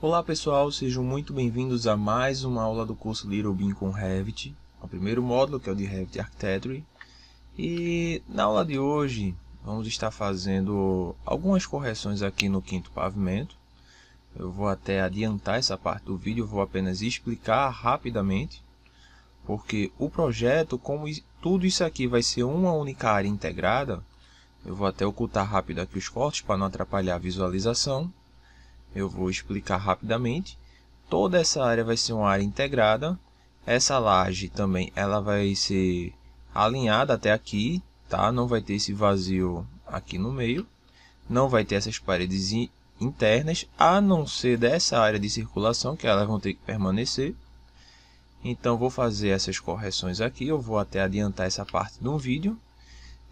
Olá pessoal, sejam muito bem-vindos a mais uma aula do curso Little Bean com Revit, o primeiro módulo que é o de Revit Architecture. E na aula de hoje vamos estar fazendo algumas correções aqui no quinto pavimento. Eu vou até adiantar essa parte do vídeo, vou apenas explicar rapidamente, porque o projeto, como tudo isso aqui vai ser uma única área integrada, eu vou até ocultar rápido aqui os cortes para não atrapalhar a visualização. Eu vou explicar rapidamente. Toda essa área vai ser uma área integrada. Essa laje também ela vai ser alinhada até aqui, tá? Não vai ter esse vazio aqui no meio. Não vai ter essas paredes internas, a não ser dessa área de circulação, que elas vão ter que permanecer. Então vou fazer essas correções aqui. Eu vou até adiantar essa parte do vídeo.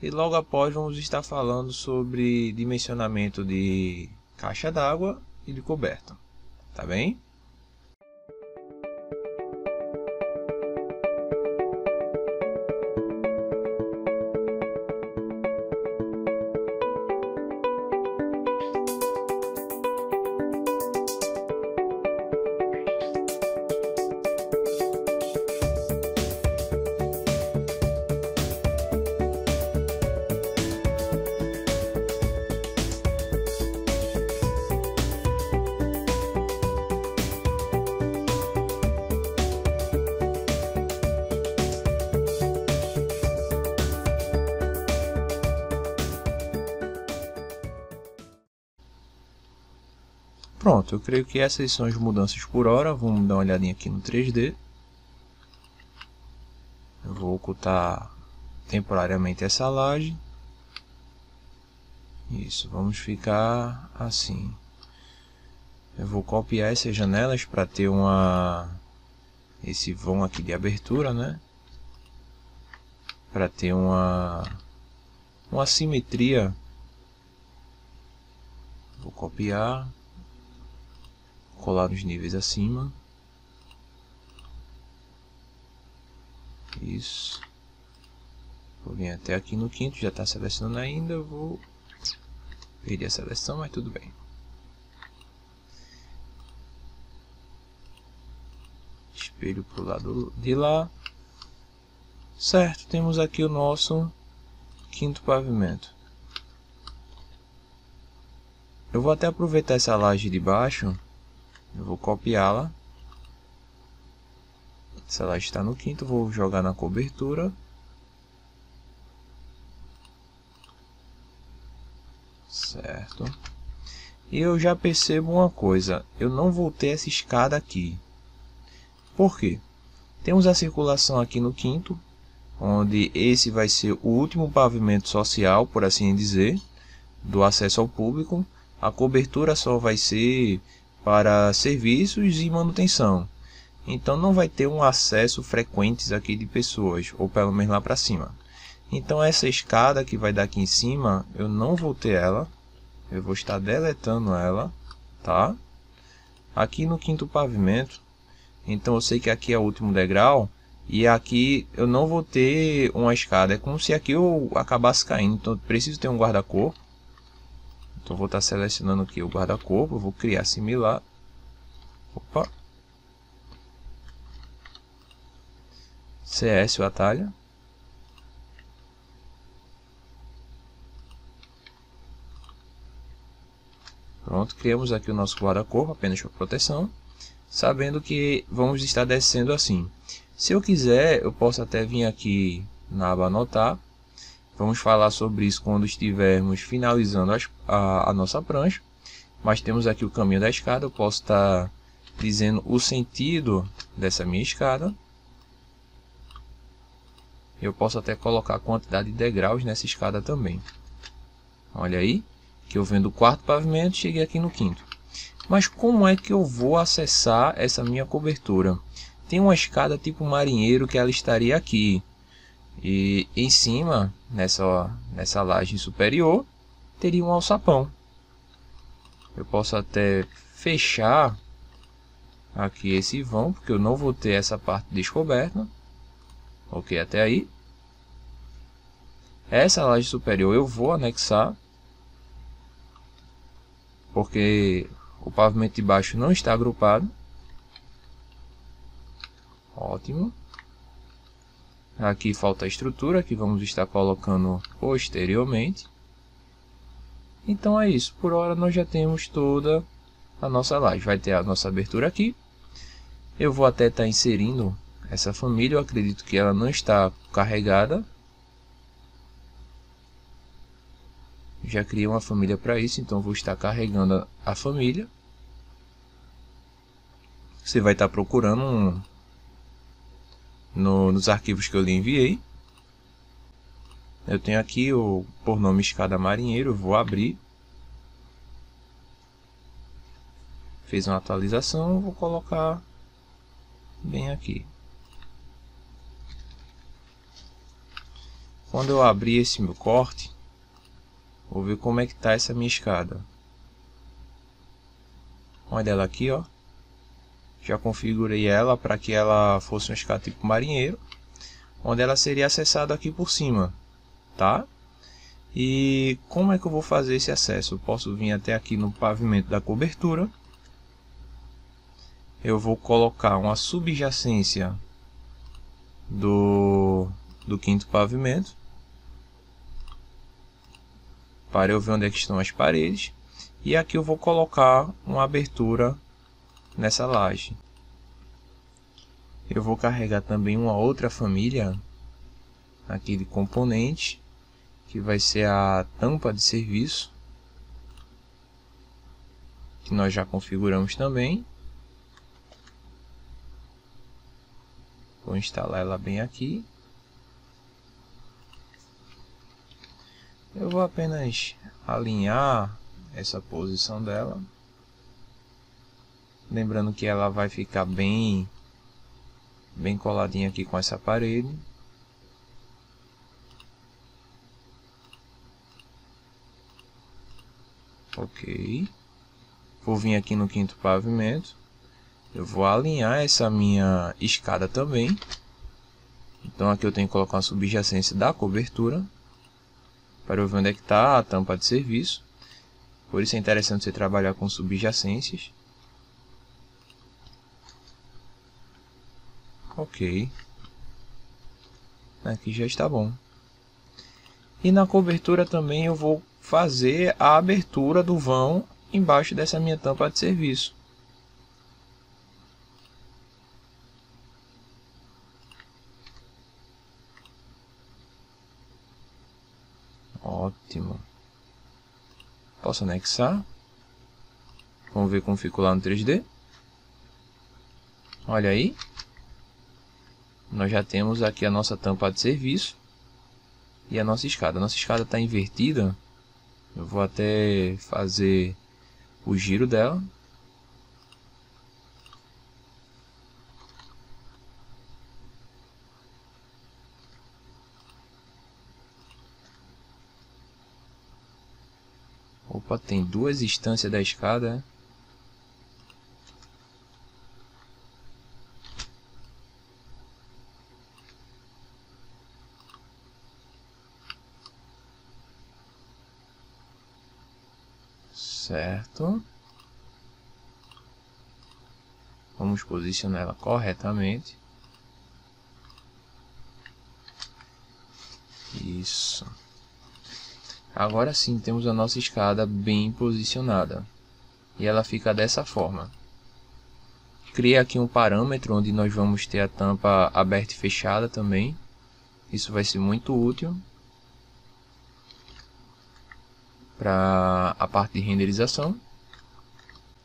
E logo após vamos estar falando sobre dimensionamento de caixa d'água e de coberta, tá bem? Pronto, eu creio que essas são as mudanças por hora. Vamos dar uma olhadinha aqui no 3D. Eu vou ocultar temporariamente essa laje. Isso, vamos ficar assim. Eu vou copiar essas janelas para ter esse vão aqui de abertura, né? Para ter uma simetria. Vou copiar. Colar nos níveis acima. Isso. Vou vir até aqui no quinto, já está selecionando ainda. Eu vou perder a seleção, mas tudo bem. Espelho para o lado de lá. Certo, temos aqui o nosso quinto pavimento. Eu vou até aproveitar essa laje de baixo. Eu vou copiá-la. Se ela está no quinto, vou jogar na cobertura. Certo. E eu já percebo uma coisa. Eu não vou ter essa escada aqui. Por quê? Temos a circulação aqui no quinto, onde esse vai ser o último pavimento social, por assim dizer, do acesso ao público. A cobertura só vai ser para serviços e manutenção. Então não vai ter um acesso frequente aqui de pessoas, ou pelo menos lá para cima. Então essa escada que vai dar aqui em cima, eu não vou ter ela. Eu vou estar deletando ela, tá? Aqui no quinto pavimento, então eu sei que aqui é o último degrau, e aqui eu não vou ter uma escada. É como se aqui eu acabasse caindo, então eu preciso ter um guarda-corpo. Então vou estar selecionando aqui o guarda-corpo, vou criar similar. Opa. CS o atalho. Pronto, criamos aqui o nosso guarda-corpo apenas para proteção, sabendo que vamos estar descendo assim. Se eu quiser, eu posso até vir aqui na aba anotar. Vamos falar sobre isso quando estivermos finalizando a nossa prancha. Mas temos aqui o caminho da escada. Eu posso estar dizendo o sentido dessa minha escada. Eu posso até colocar a quantidade de degraus nessa escada também. Olha aí, que eu venho do quarto pavimento, cheguei aqui no quinto. Mas como é que eu vou acessar essa minha cobertura? Tem uma escada tipo marinheiro que ela estaria aqui. E em cima, nessa laje superior, teria um alçapão. Eu posso até fechar aqui esse vão, porque eu não vou ter essa parte descoberta. Ok, até aí. Essa laje superior eu vou anexar, porque O pavimento de baixo não está agrupado. Ótimo. Aqui falta a estrutura que vamos estar colocando posteriormente. Então é isso. Por hora nós já temos toda a nossa laje. Vai ter a nossa abertura aqui. Eu vou até estar inserindo essa família. Eu acredito que ela não está carregada. Já criei uma família para isso, então vou estar carregando a família. Você vai estar procurando nos arquivos que eu lhe enviei. Eu tenho aqui por nome escada marinheiro, eu vou abrir. Fiz uma atualização, vou colocar bem aqui. Quando eu abrir esse meu corte, vou ver como é que está essa minha escada. Olha ela aqui, ó. Já configurei ela para que ela fosse uma escada tipo marinheiro, onde ela seria acessada aqui por cima, tá? E como é que eu vou fazer esse acesso? Eu posso vir até aqui no pavimento da cobertura. Eu vou colocar uma subjacência do quinto pavimento, para eu ver onde é que estão as paredes. E aqui eu vou colocar uma abertura nessa laje. Eu vou carregar também uma outra família aqui de componentes, que vai ser a tampa de serviço, que nós já configuramos também. Vou instalar ela bem aqui. Eu vou apenas alinhar essa posição dela. Lembrando que ela vai ficar bem coladinha aqui com essa parede. Ok. Vou vir aqui no quinto pavimento. Eu vou alinhar essa minha escada também. Então aqui eu tenho que colocar uma subjacência da cobertura, para eu ver onde é que está a tampa de serviço. Por isso é interessante você trabalhar com subjacências. Ok. Aqui já está bom. E na cobertura também eu vou fazer a abertura do vão embaixo dessa minha tampa de serviço. Ótimo. Posso anexar. Vamos ver como ficou lá no 3D. Olha aí. Nós já temos aqui a nossa tampa de serviço e a nossa escada. A nossa escada está invertida. Eu vou até fazer o giro dela. Opa, tem duas instâncias da escada. Certo. Vamos posicionar ela corretamente. Isso. Agora sim temos a nossa escada bem posicionada. E ela fica dessa forma. Criei aqui um parâmetro onde nós vamos ter a tampa aberta e fechada também. Isso vai ser muito útil para a parte de renderização.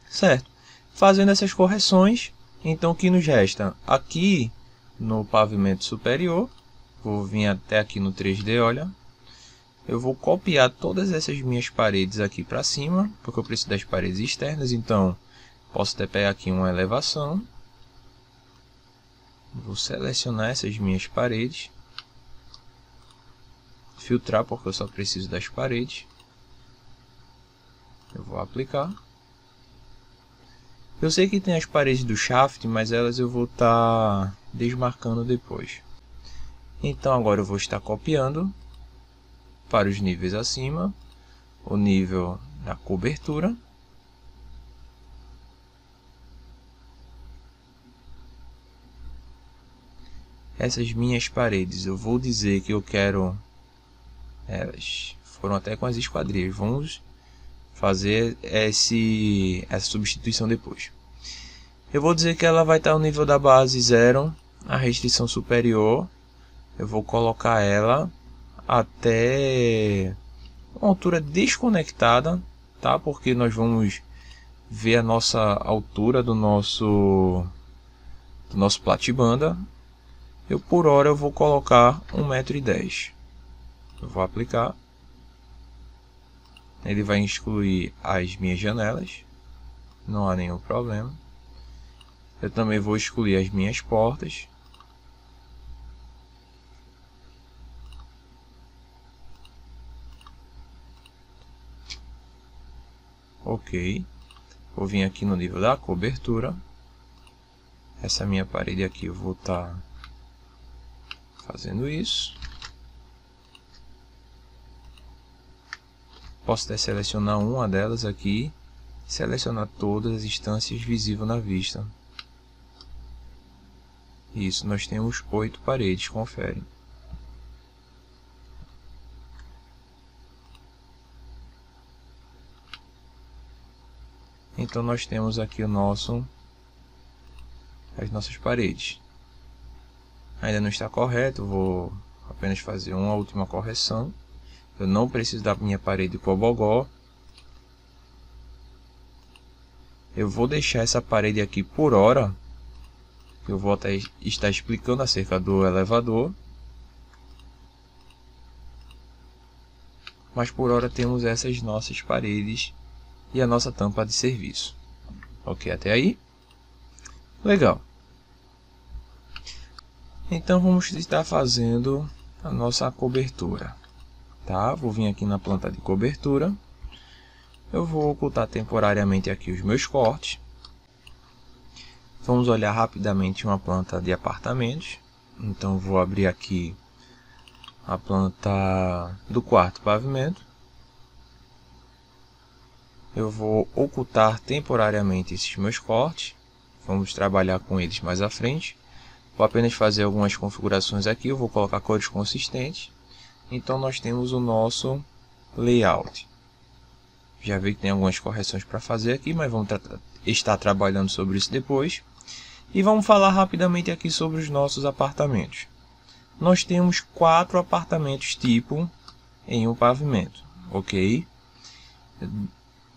Certo. Fazendo essas correções, então o que nos resta? Aqui no pavimento superior, vou vir até aqui no 3D, olha. Eu vou copiar todas essas minhas paredes aqui para cima, porque eu preciso das paredes externas, então posso até pegar aqui uma elevação. Vou selecionar essas minhas paredes. Filtrar, porque eu só preciso das paredes. Eu vou aplicar. Eu sei que tem as paredes do shaft, mas elas eu vou estar desmarcando depois. Então agora eu vou estar copiando para os níveis acima o nível da cobertura. essas minhas paredes, eu vou dizer que eu quero, elas foram até com as esquadrias, vamos fazer essa substituição depois. Eu vou dizer que ela vai estar no nível da base 0, a restrição superior, eu vou colocar ela até uma altura desconectada, tá? Porque nós vamos ver a nossa altura do nosso platibanda. Por hora eu vou colocar 1,10 m. Eu vou aplicar. Ele vai excluir as minhas janelas, não há nenhum problema. Eu também vou excluir as minhas portas. Ok. Vou vir aqui no nível da cobertura. Essa minha parede aqui eu vou estar fazendo isso. Posso até selecionar uma delas aqui, selecionar todas as instâncias visíveis na vista. Isso, nós temos 8 paredes, confere. Então nós temos aqui as nossas paredes. Ainda não está correto, vou apenas fazer uma última correção. Eu não preciso da minha parede cobogó. Eu vou deixar essa parede aqui por hora. Eu vou até estar explicando acerca do elevador. Mas por hora temos essas nossas paredes e a nossa tampa de serviço. Ok, até aí? Legal. Então vamos estar fazendo a nossa cobertura. Tá? Vou vir aqui na planta de cobertura. Eu vou ocultar temporariamente aqui os meus cortes. Vamos olhar rapidamente uma planta de apartamentos. Então vou abrir aqui a planta do quarto pavimento. Eu vou ocultar temporariamente esses meus cortes. Vamos trabalhar com eles mais à frente. Vou apenas fazer algumas configurações aqui. Eu vou colocar cores consistentes. Então nós temos o nosso layout. Já vi que tem algumas correções para fazer aqui, mas vamos estar trabalhando sobre isso depois. E vamos falar rapidamente aqui sobre os nossos apartamentos. Nós temos 4 apartamentos tipo em um pavimento, ok?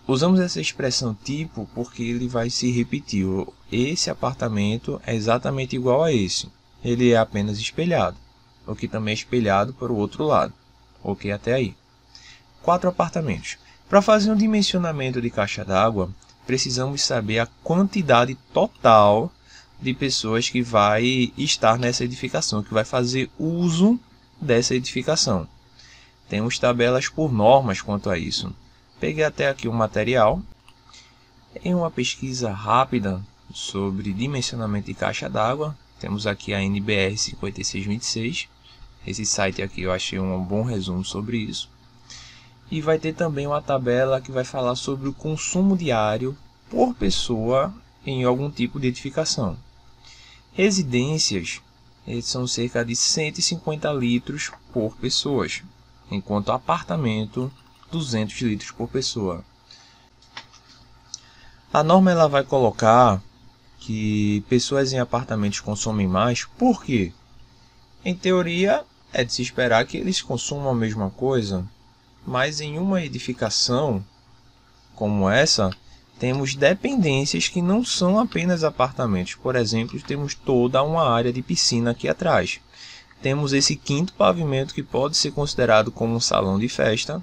Usamos essa expressão tipo porque ele vai se repetir. Esse apartamento é exatamente igual a esse. Ele é apenas espelhado. O que também é espelhado para o outro lado. Ok, até aí. 4 apartamentos. Para fazer um dimensionamento de caixa d'água, precisamos saber a quantidade total de pessoas que vai estar nessa edificação, que vai fazer uso dessa edificação. Temos tabelas por normas quanto a isso. Peguei até aqui um material. Em uma pesquisa rápida sobre dimensionamento de caixa d'água, temos aqui a NBR 5626. Esse site aqui eu achei um bom resumo sobre isso. E vai ter também uma tabela que vai falar sobre o consumo diário por pessoa em algum tipo de edificação. Residências são cerca de 150 litros por pessoa, enquanto apartamento 200 litros por pessoa. A norma ela vai colocar que pessoas em apartamentos consomem mais, por quê? Em teoria, é de se esperar que eles consumam a mesma coisa, mas em uma edificação como essa, temos dependências que não são apenas apartamentos. Por exemplo, temos toda uma área de piscina aqui atrás. Temos esse 5º pavimento que pode ser considerado como um salão de festa.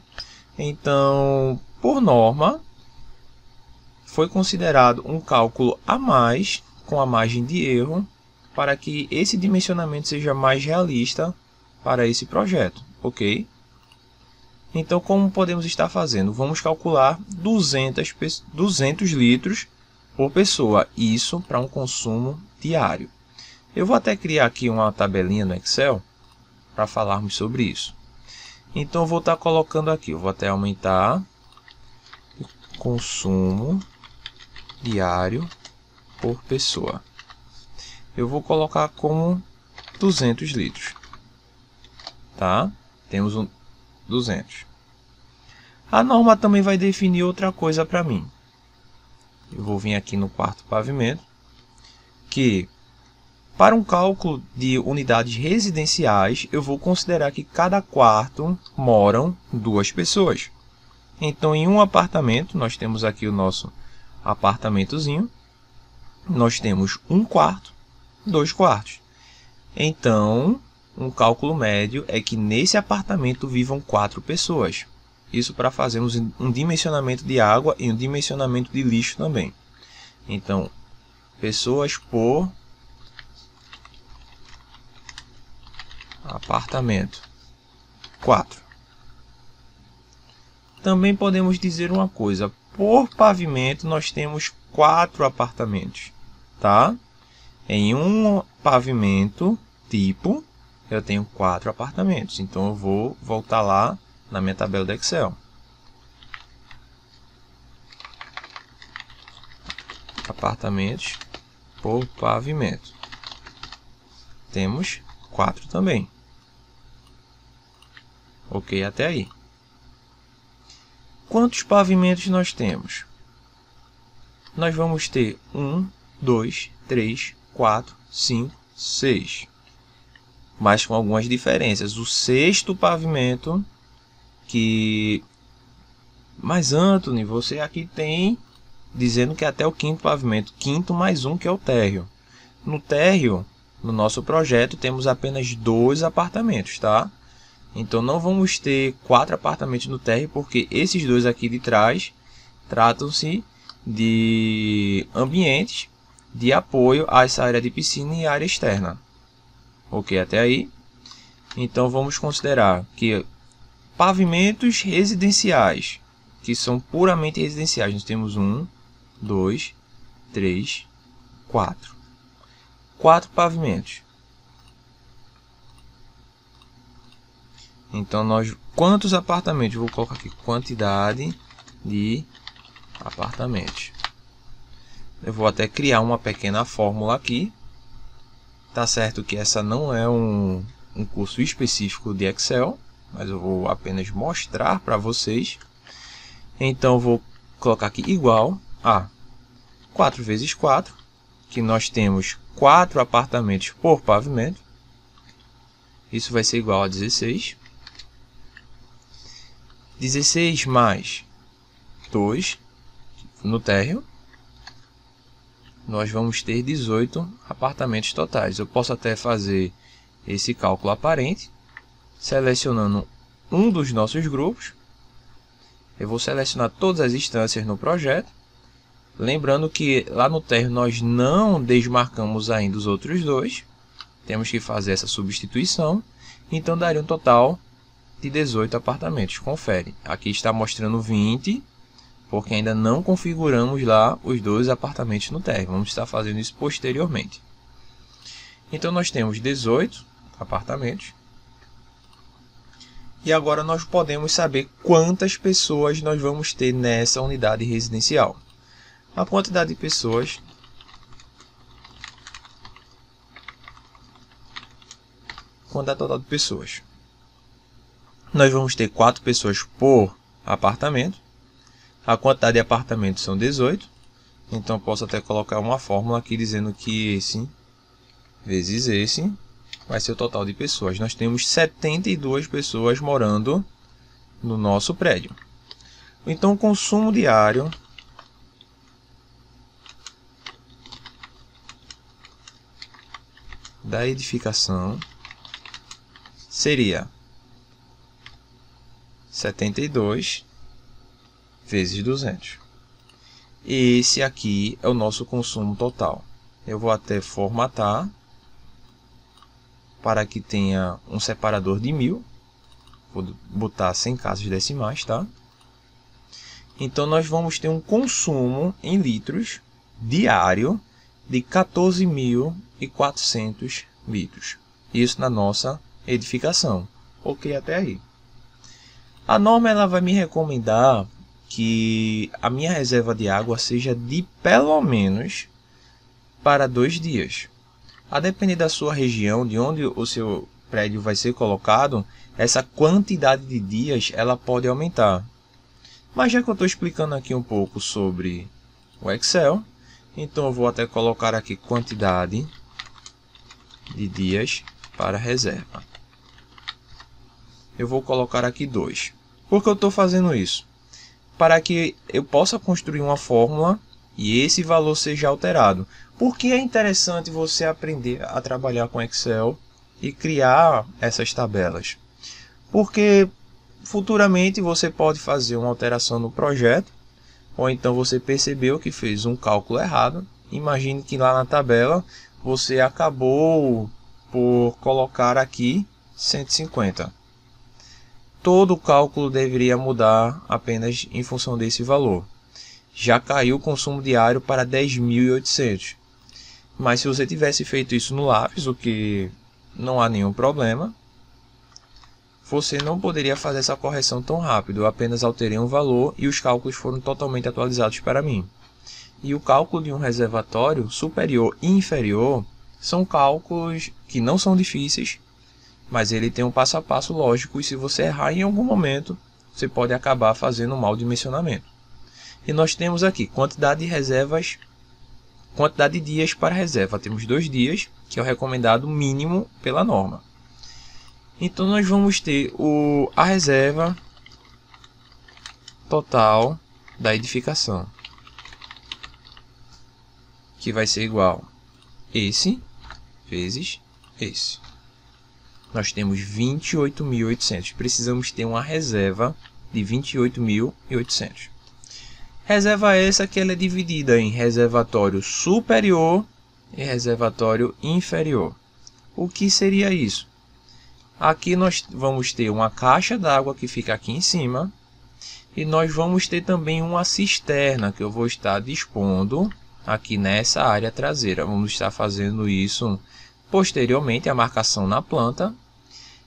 Então, por norma, foi considerado um cálculo a mais, com a margem de erro, para que esse dimensionamento seja mais realista para esse projeto, ok? Então, como podemos estar fazendo? Vamos calcular 200 litros por pessoa, isso para um consumo diário. Eu vou até criar aqui uma tabelinha no Excel para falarmos sobre isso. Então, eu vou estar colocando aqui, eu vou até aumentar o consumo diário por pessoa. Eu vou colocar como 200 litros. Tá? Temos 200. A norma também vai definir outra coisa para mim. Eu vou vir aqui no quarto pavimento, que para um cálculo de unidades residenciais, eu vou considerar que cada quarto moram 2 pessoas. Então, em um apartamento, nós temos aqui o nosso apartamentozinho. Nós temos 1 quarto, 2 quartos. Então, um cálculo médio é que nesse apartamento vivam 4 pessoas. Isso para fazermos um dimensionamento de água e um dimensionamento de lixo também. Então, pessoas por apartamento, 4. Também podemos dizer uma coisa, por pavimento nós temos 4 apartamentos, tá? Em um pavimento tipo, eu tenho 4 apartamentos, então eu vou voltar lá na minha tabela do Excel. Apartamentos por pavimento. Temos 4 também. Ok, até aí. Quantos pavimentos nós temos? Nós vamos ter 1, 2, 3, 4, 5, 6. Mas com algumas diferenças. O 6º pavimento que... Mas, Anthony, você aqui tem dizendo que até o 5º pavimento. 5º mais 1, que é o térreo. No térreo, no nosso projeto, temos apenas 2 apartamentos, tá? Então, não vamos ter 4 apartamentos no térreo, porque esses 2 aqui de trás tratam-se de ambientes de apoio a essa área de piscina e área externa. Ok, até aí? Então, vamos considerar que pavimentos residenciais, que são puramente residenciais, nós temos 1, 2, 3, 4. 4 pavimentos. Então, quantos apartamentos? Vou colocar aqui, quantidade de apartamentos. Eu vou até criar uma pequena fórmula aqui. Tá certo que essa não é um curso específico de Excel, mas eu vou apenas mostrar para vocês. Então, eu vou colocar aqui igual a 4 vezes 4, que nós temos 4 apartamentos por pavimento. Isso vai ser igual a 16. 16 mais 2 no térreo, nós vamos ter 18 apartamentos totais. Eu posso até fazer esse cálculo aparente, selecionando um dos nossos grupos. Eu vou selecionar todas as instâncias no projeto. Lembrando que lá no térreo nós não desmarcamos ainda os outros 2. Temos que fazer essa substituição. Então daria um total de 18 apartamentos. Confere. Aqui está mostrando 20, porque ainda não configuramos lá os 2 apartamentos no térreo. Vamos estar fazendo isso posteriormente. Então, nós temos 18 apartamentos. E agora nós podemos saber quantas pessoas nós vamos ter nessa unidade residencial. A quantidade de pessoas quantidade total de pessoas. Nós vamos ter 4 pessoas por apartamento. A quantidade de apartamentos são 18. Então, eu posso até colocar uma fórmula aqui dizendo que esse vezes esse vai ser o total de pessoas. Nós temos 72 pessoas morando no nosso prédio. Então, o consumo diário da edificação seria 72 vezes 200. Esse aqui é o nosso consumo total. Eu vou até formatar para que tenha um separador de 1000. Vou botar 100 casas decimais, tá? Então, nós vamos ter um consumo em litros diário de 14.400 litros. Isso na nossa edificação. Ok, até aí. A norma ela vai me recomendar que a minha reserva de água seja de pelo menos para 2 dias. A depender da sua região, de onde o seu prédio vai ser colocado, essa quantidade de dias ela pode aumentar. Mas já que eu estou explicando aqui um pouco sobre o Excel, então eu vou até colocar aqui quantidade de dias para reserva. Eu vou colocar aqui 2. Por que eu estou fazendo isso? Para que eu possa construir uma fórmula e esse valor seja alterado. Por que é interessante você aprender a trabalhar com Excel e criar essas tabelas? Porque futuramente você pode fazer uma alteração no projeto, ou então você percebeu que fez um cálculo errado. Imagine que lá na tabela você acabou por colocar aqui 150. Todo o cálculo deveria mudar apenas em função desse valor. Já caiu o consumo diário para 10.800. Mas se você tivesse feito isso no lápis, o que não há nenhum problema, você não poderia fazer essa correção tão rápido. Eu apenas alterei um valor e os cálculos foram totalmente atualizados para mim. E o cálculo de um reservatório superior e inferior são cálculos que não são difíceis, mas ele tem um passo a passo lógico e se você errar em algum momento, você pode acabar fazendo um mau dimensionamento. E nós temos aqui quantidade de reservas, quantidade de dias para reserva. Temos 2 dias, que é o recomendado mínimo pela norma. Então nós vamos ter a reserva total da edificação, que vai ser igual esse vezes esse. Nós temos 28.800. Precisamos ter uma reserva de 28.800. Reserva essa que ela é dividida em reservatório superior e reservatório inferior. O que seria isso? Aqui nós vamos ter uma caixa d'água que fica aqui em cima. E nós vamos ter também uma cisterna que eu vou estar dispondo aqui nessa área traseira. Vamos estar fazendo isso posteriormente, a marcação na planta.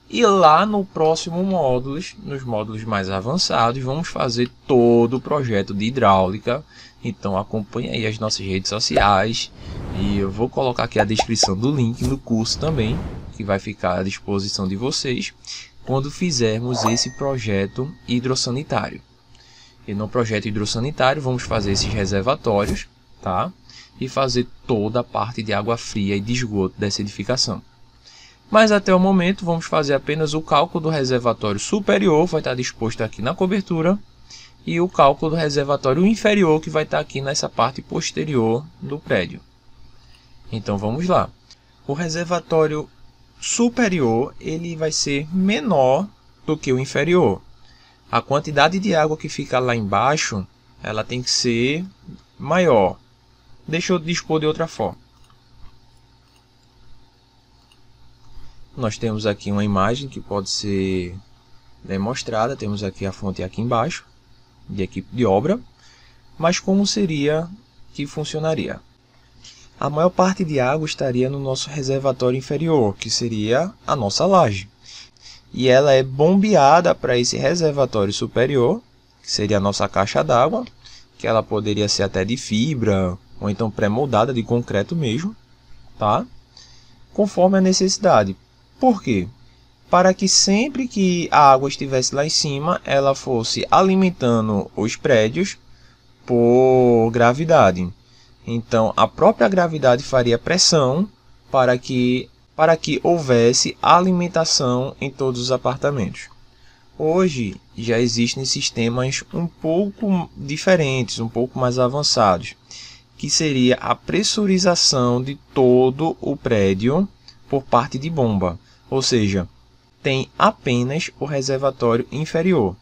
E lá no próximo módulo, nos módulos mais avançados, vamos fazer todo o projeto de hidráulica. Então acompanhe aí as nossas redes sociais. E eu vou colocar aqui a descrição do link do curso também, que vai ficar à disposição de vocês quando fizermos esse projeto hidrossanitário. E no projeto hidrossanitário vamos fazer esses reservatórios, tá? E fazer toda a parte de água fria e de esgoto dessa edificação. Mas até o momento vamos fazer apenas o cálculo do reservatório superior, vai estar disposto aqui na cobertura, e o cálculo do reservatório inferior, que vai estar aqui nessa parte posterior do prédio. Então vamos lá. O reservatório superior ele vai ser menor do que o inferior. A quantidade de água que fica lá embaixo, ela tem que ser maior. Deixa eu dispor de outra forma. Nós temos aqui uma imagem que pode ser demonstrada. Temos aqui a fonte aqui embaixo, de equipe de obra. Mas como seria que funcionaria? A maior parte de água estaria no nosso reservatório inferior, que seria a nossa laje. E ela é bombeada para esse reservatório superior, que seria a nossa caixa d'água, que ela poderia ser até de fibra, ou então pré-moldada de concreto mesmo, tá? Conforme a necessidade. Por quê? Para que sempre que a água estivesse lá em cima, ela fosse alimentando os prédios por gravidade. Então, a própria gravidade faria pressão para que houvesse alimentação em todos os apartamentos. Hoje já existem sistemas um pouco diferentes, um pouco mais avançados, que seria a pressurização de todo o prédio por parte de bomba. Ou seja, tem apenas o reservatório inferior.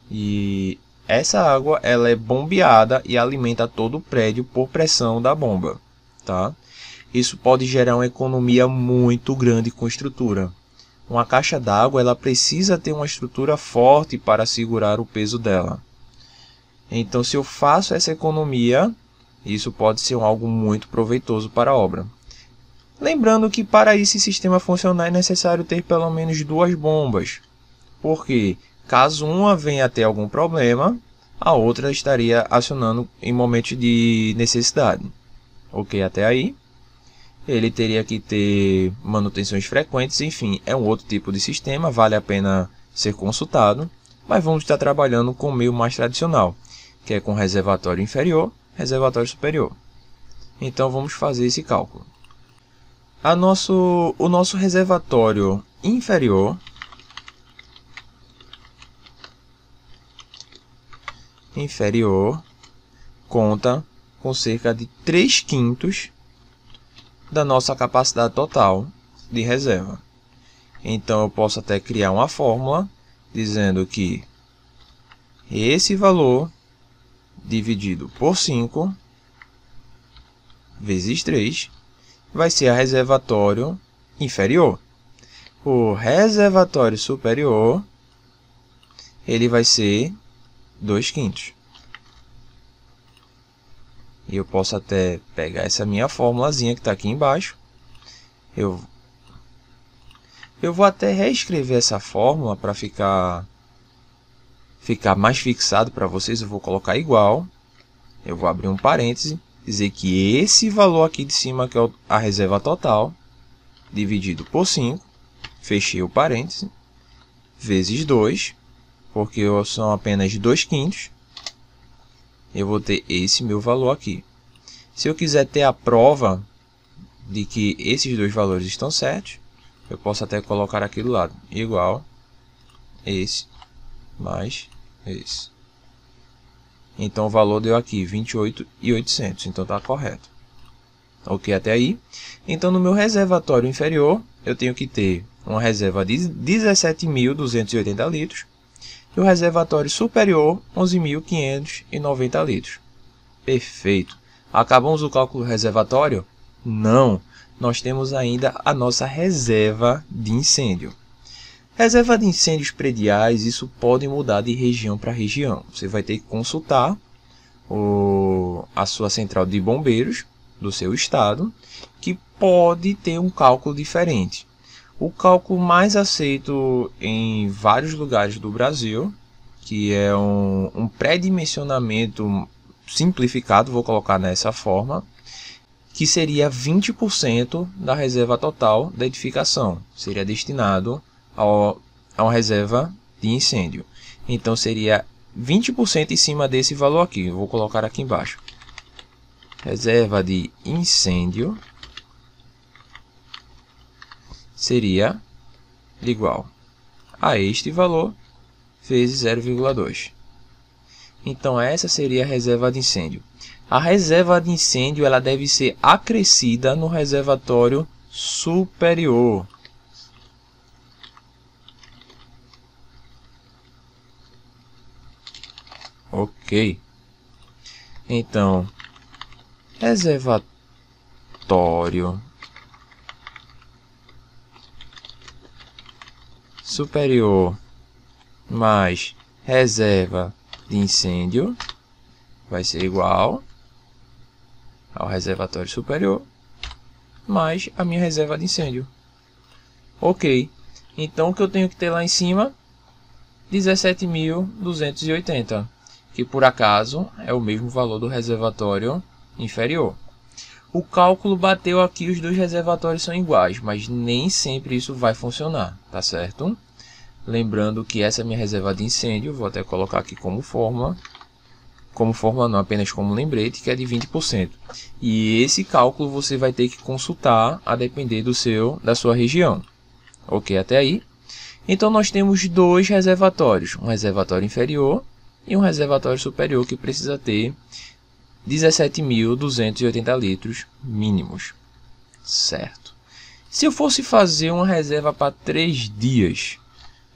E essa água ela é bombeada e alimenta todo o prédio por pressão da bomba, tá? Isso pode gerar uma economia muito grande com estrutura. Uma caixa d'água ela precisa ter uma estrutura forte para segurar o peso dela. Então, se eu faço essa economia, isso pode ser algo muito proveitoso para a obra. Lembrando que para esse sistema funcionar é necessário ter pelo menos 2 bombas, porque caso uma venha a ter algum problema, a outra estaria acionando em momentos de necessidade. Ok, até aí? ele teria que ter manutenções frequentes, enfim, é um outro tipo de sistema, vale a pena ser consultado, mas vamos estar trabalhando com o meio mais tradicional, que é com reservatório inferior, reservatório superior. Então vamos fazer esse cálculo. O nosso reservatório inferior conta com cerca de 3/5 da nossa capacidade total de reserva. Então eu posso até criar uma fórmula dizendo que esse valor dividido por 5 vezes 3 vai ser a reservatório inferior. O reservatório superior ele vai ser 2/5. E eu posso até pegar essa minha formulazinha que está aqui embaixo. Eu vou até reescrever essa fórmula para ficar mais fixado para vocês. Eu vou colocar igual. Eu vou abrir um parêntese, dizer que esse valor aqui de cima, que é a reserva total, dividido por 5, fechei o parêntese, vezes 2, porque são apenas 2/5. Eu vou ter esse meu valor aqui. Se eu quiser ter a prova de que esses dois valores estão certos, eu posso até colocar aqui do lado, igual esse mais esse. Então o valor deu aqui 28.800, então está correto. Ok até aí? Então no meu reservatório inferior, eu tenho que ter uma reserva de 17.280 litros. E o reservatório superior, 11.590 litros. Perfeito. Acabamos o cálculo reservatório? Não. Nós temos ainda a nossa reserva de incêndio. Reserva de incêndios prediais, isso pode mudar de região para região. Você vai ter que consultar a sua central de bombeiros do seu estado, que pode ter um cálculo diferente. O cálculo mais aceito em vários lugares do Brasil, que é um pré-dimensionamento simplificado, vou colocar dessa forma, que seria 20% da reserva total da edificação. Seria destinado a uma reserva de incêndio. Então seria 20% em cima desse valor aqui. Eu vou colocar aqui embaixo. Reserva de incêndio seria igual a este valor vezes 0,2. Então essa seria a reserva de incêndio. A reserva de incêndio ela deve ser acrescida no reservatório superior. Ok. Então, reservatório superior mais reserva de incêndio vai ser igual ao reservatório superior mais a minha reserva de incêndio. Ok. Então, o que eu tenho que ter lá em cima? 17.280, que por acaso é o mesmo valor do reservatório inferior. O cálculo bateu aqui, os dois reservatórios são iguais, mas nem sempre isso vai funcionar, tá certo? Lembrando que essa é a minha reserva de incêndio, vou até colocar aqui como fórmula não, apenas como lembrete, que é de 20%. E esse cálculo você vai ter que consultar a depender da sua região. Ok até aí? Então nós temos dois reservatórios, um reservatório inferior e um reservatório superior, que precisa ter 17.280 litros mínimos. Certo. Se eu fosse fazer uma reserva para 3 dias,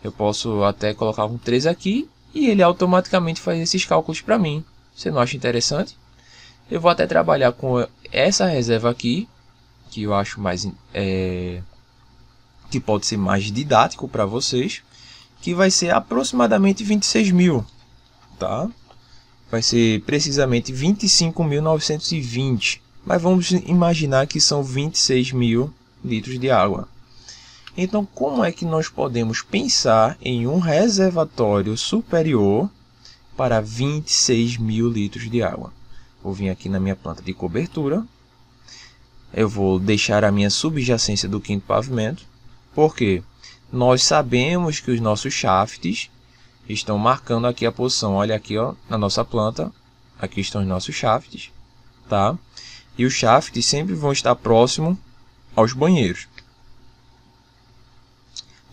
eu posso até colocar um 3 aqui e ele automaticamente faz esses cálculos para mim. Você não acha interessante? Eu vou até trabalhar com essa reserva aqui, que eu acho mais que pode ser mais didático para vocês, que vai ser aproximadamente 26.000, tá? Vai ser precisamente 25.920, mas vamos imaginar que são 26.000 litros de água. Então, como é que nós podemos pensar em um reservatório superior para 26.000 litros de água? Vou vir aqui na minha planta de cobertura. eu vou deixar a minha subjacência do quinto pavimento, porque nós sabemos que os nossos shafts estão marcando aqui a posição. Olha aqui, ó, na nossa planta, aqui estão os nossos shafts, tá? E os shafts sempre vão estar próximo aos banheiros.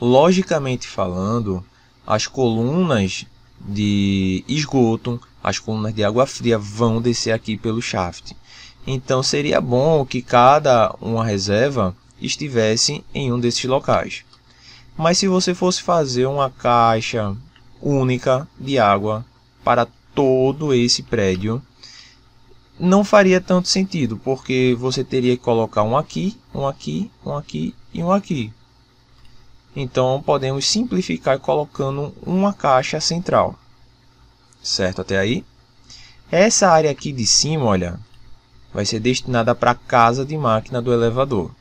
Logicamente falando, as colunas de esgoto, as colunas de água fria vão descer aqui pelo shaft. Então seria bom que cada uma reserva estivesse em um desses locais. Mas se você fosse fazer uma caixa única de água para todo esse prédio, não faria tanto sentido, porque você teria que colocar um aqui, um aqui, um aqui e um aqui. Então podemos simplificar colocando uma caixa central. Certo até aí? Essa área aqui de cima, olha, vai ser destinada para a casa de máquina do elevador.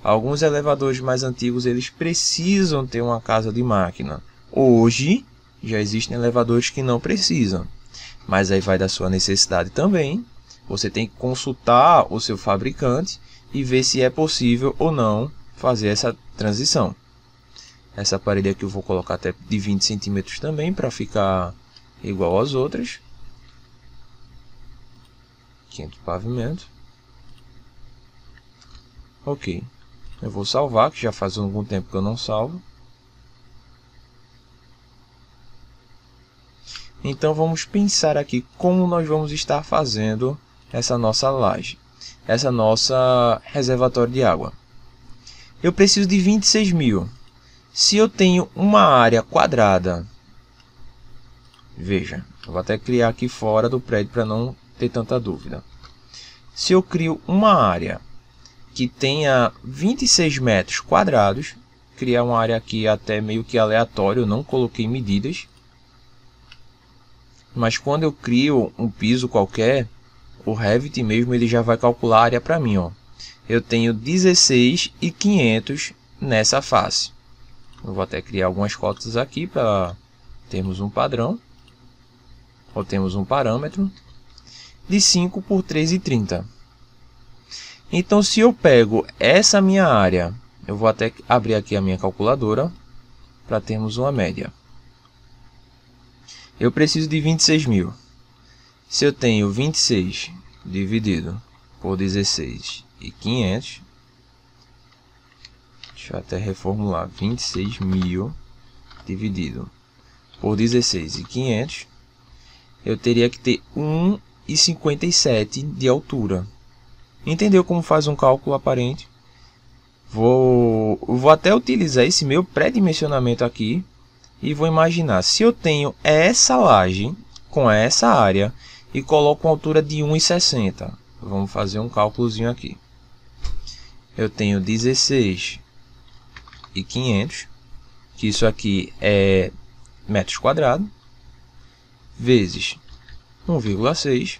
Alguns elevadores mais antigos, eles precisam ter uma casa de máquina. Hoje, já existem elevadores que não precisam. Mas aí vai da sua necessidade também. Você tem que consultar o seu fabricante e ver se é possível ou não fazer essa transição. Essa parede aqui eu vou colocar até de 20 centímetros também, para ficar igual às outras. Quinto pavimento. Ok. Eu vou salvar, que já faz algum tempo que eu não salvo. Então vamos pensar aqui como nós vamos estar fazendo essa nossa laje, essa nossa reservatório de água. Eu preciso de 26 mil. Se eu tenho uma área quadrada, veja, eu vou até criar aqui fora do prédio para não ter tanta dúvida. Se eu crio uma área que tenha 26 metros quadrados, criar uma área aqui até meio que aleatório, eu não coloquei medidas. Mas quando eu crio um piso qualquer, o Revit mesmo ele já vai calcular a área para mim, ó. Eu tenho 16.500 nessa face. Eu vou até criar algumas cotas aqui para termos um padrão, ou temos um parâmetro de 5 por 3,30. Então, se eu pego essa minha área, eu vou até abrir aqui a minha calculadora para termos uma média. Eu preciso de 26 mil. Se eu tenho 26 dividido por 16.500, deixa eu até reformular, 26 mil dividido por 16.500, eu teria que ter 1,57 de altura. Entendeu como faz um cálculo aparente? Vou até utilizar esse meu pré-dimensionamento aqui e vou imaginar, se eu tenho essa laje com essa área e coloco uma altura de 1,60, vamos fazer um cálculozinho aqui. Eu tenho 16.500, que isso aqui é metros quadrados, vezes 1,6,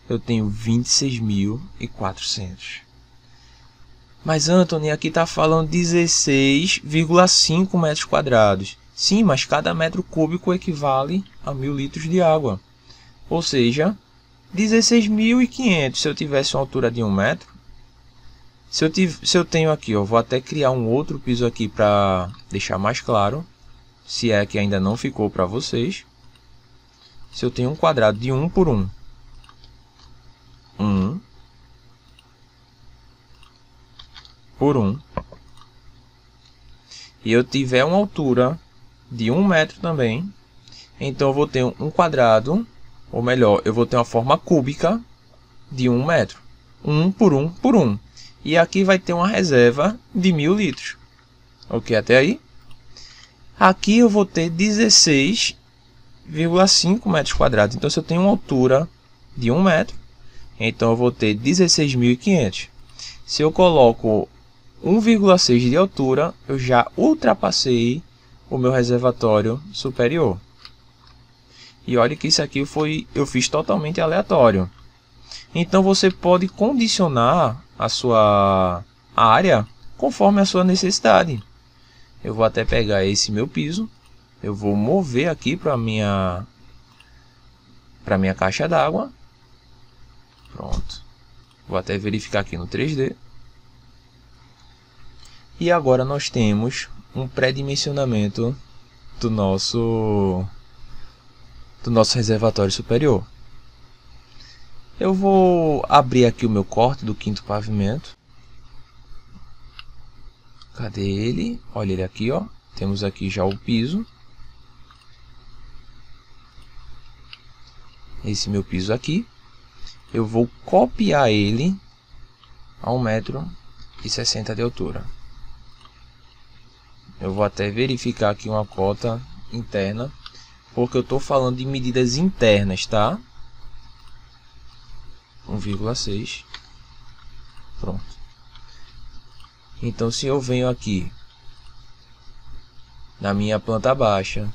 eu tenho 26.400. Mas, Anthony, aqui está falando 16,5 metros quadrados. Sim, mas cada metro cúbico equivale a 1.000 litros de água. Ou seja, 16.500 se eu tivesse uma altura de 1 metro. Se eu tenho aqui, ó, vou até criar um outro piso aqui para deixar mais claro, se é que ainda não ficou para vocês. Se eu tenho um quadrado de 1 por 1, 1 por 1, e eu tiver uma altura de 1 metro também, então eu vou ter um quadrado, ou melhor, eu vou ter uma forma cúbica de 1 metro, 1 por 1 por 1, e aqui vai ter uma reserva de 1.000 litros, ok até aí? Aqui eu vou ter 16,5 metros quadrados, então se eu tenho uma altura de 1 metro, então eu vou ter 16.500. Se eu coloco 1,6 de altura, eu já ultrapassei o meu reservatório superior. E olha que isso aqui eu fiz totalmente aleatório. Então você pode condicionar a sua área conforme a sua necessidade. Eu vou até pegar esse meu piso, eu vou mover aqui para minha caixa d'água. Pronto. Vou até verificar aqui no 3D. E agora nós temos um pré-dimensionamento do nosso reservatório superior. Eu vou abrir aqui o meu corte do 5º pavimento. Cadê ele? Olha ele aqui, ó. Temos aqui já o piso. Esse meu piso aqui. Eu vou copiar ele a 1,60 m de altura. Eu vou até verificar aqui uma cota interna, porque eu estou falando de medidas internas, tá? 1,6. Pronto. Então, se eu venho aqui na minha planta baixa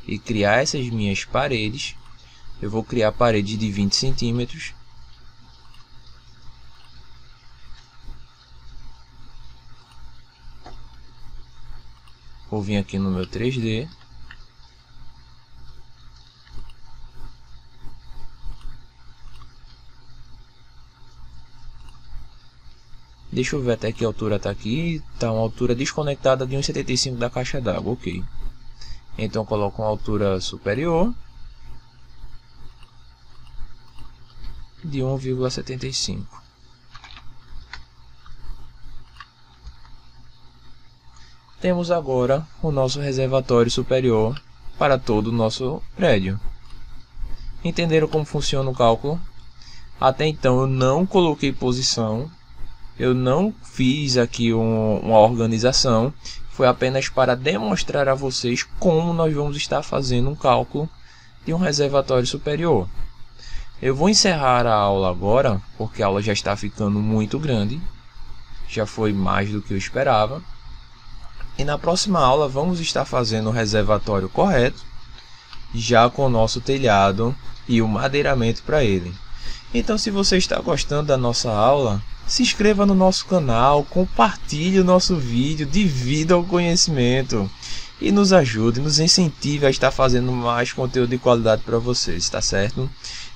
e criar essas minhas paredes, eu vou criar paredes de 20 centímetros. Vou vir aqui no meu 3D. Deixa eu ver até que altura está aqui. Está uma altura desconectada de 1,75 da caixa d'água. Ok. Então coloco uma altura superior de 1,75. Temos agora o nosso reservatório superior para todo o nosso prédio. Entenderam como funciona o cálculo? Até então eu não coloquei posição, eu não fiz aqui uma organização, foi apenas para demonstrar a vocês como nós vamos estar fazendo um cálculo de um reservatório superior. Eu vou encerrar a aula agora, porque a aula já está ficando muito grande, já foi mais do que eu esperava. E na próxima aula vamos estar fazendo o reservatório correto, já com o nosso telhado e o madeiramento para ele. Então, se você está gostando da nossa aula, se inscreva no nosso canal, compartilhe o nosso vídeo, divida o conhecimento e nos ajude, nos incentive a estar fazendo mais conteúdo de qualidade para vocês, tá certo?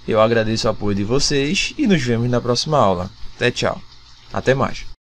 Eu agradeço o apoio de vocês e nos vemos na próxima aula. Até tchau. Até mais.